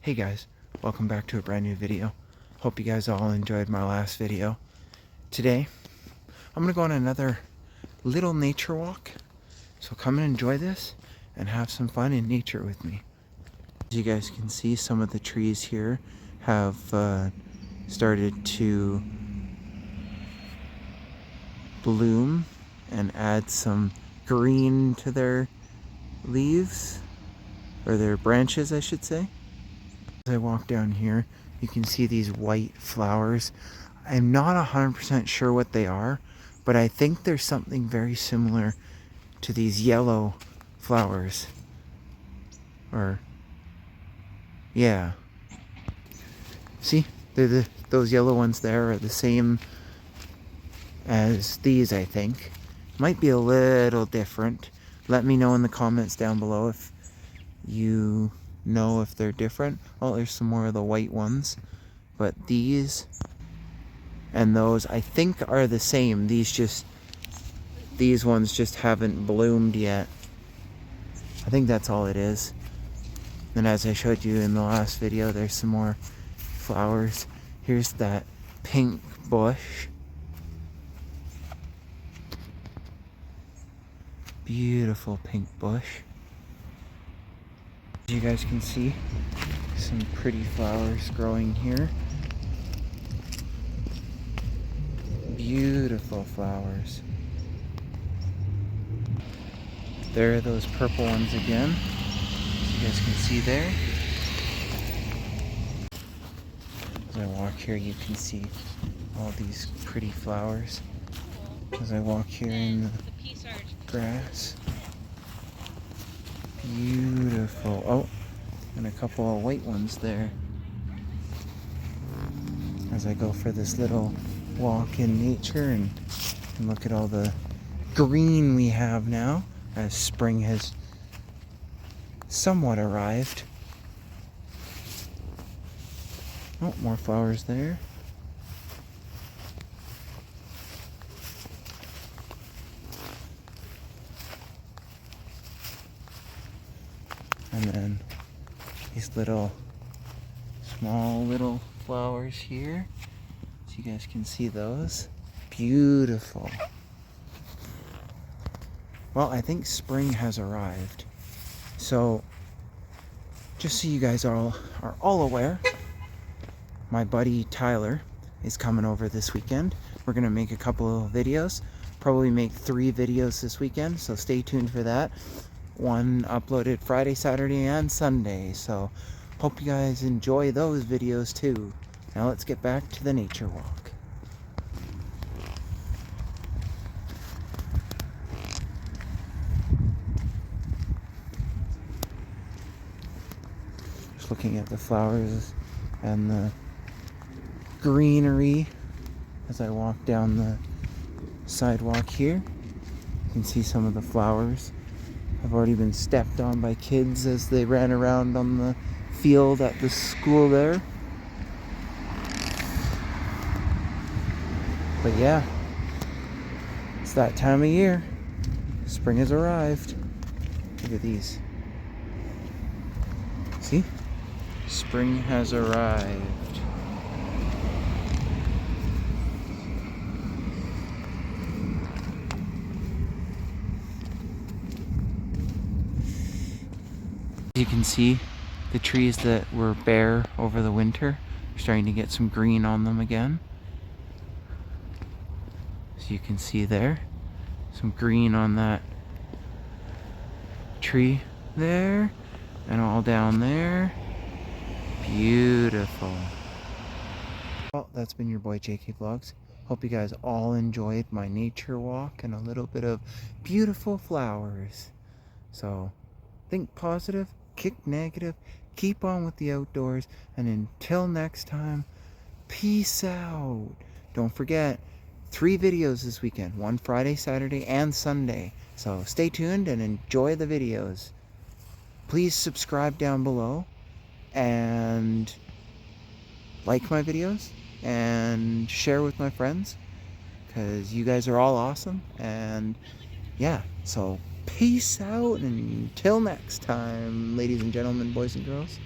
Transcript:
Hey guys, welcome back to a brand new video. Hope you guys all enjoyed my last video. Today, I'm gonna go on another little nature walk. So come and enjoy this and have some fun in nature with me. As you guys can see, some of the trees here have started to bloom and add some green to their leaves, or their branches I should say. As I walk down here, you can see these white flowers. I'm not 100% sure what they are, but I think there's something very similar to these yellow flowers. Or, yeah. See, those yellow ones there are the same as these, I think. Might be a little different. Let me know in the comments down below if you know if they're different. Oh, there's some more of the white ones, but these and those I think are the same. These ones just haven't bloomed yet. I think that's all it is. And as I showed you in the last video, there's some more flowers. Here's that pink bush. Beautiful pink bush. As you guys can see, some pretty flowers growing here. Beautiful flowers. There are those purple ones again, as you guys can see there. As I walk here, you can see all these pretty flowers. As I walk here in the grass. Beautiful. Oh, and a couple of white ones there. As I go for this little walk in nature and look at all the green we have now, as spring has somewhat arrived. Oh, more flowers there. And then these small little flowers here. So you guys can see those. Beautiful. Well, I think spring has arrived. So, just so you guys are all aware, my buddy Tyler is coming over this weekend. We're going to make a couple of videos. Probably make 3 videos this weekend, so stay tuned for that. One uploaded Friday, Saturday, and Sunday. So hope you guys enjoy those videos too. Now let's get back to the nature walk. Just looking at the flowers and the greenery as I walk down the sidewalk here. You can see some of the flowers have already been stepped on by kids as they ran around on the field at the school there. But yeah, it's that time of year. Spring has arrived. Look at these. See? Spring has arrived. You can see the trees that were bare over the winter are starting to get some green on them again. So you can see there, some green on that tree there, and all down there. Beautiful. Well, that's been your boy JKvlogs. Hope you guys all enjoyed my nature walk and a little bit of beautiful flowers. So think positive, kick negative, keep on with the outdoors, and until next time, peace out. Don't forget, 3 videos this weekend, one Friday, Saturday, and Sunday. So stay tuned and enjoy the videos. Please subscribe down below and like my videos and share with my friends, because you guys are all awesome. And yeah, so peace out, and until next time, ladies and gentlemen, boys and girls.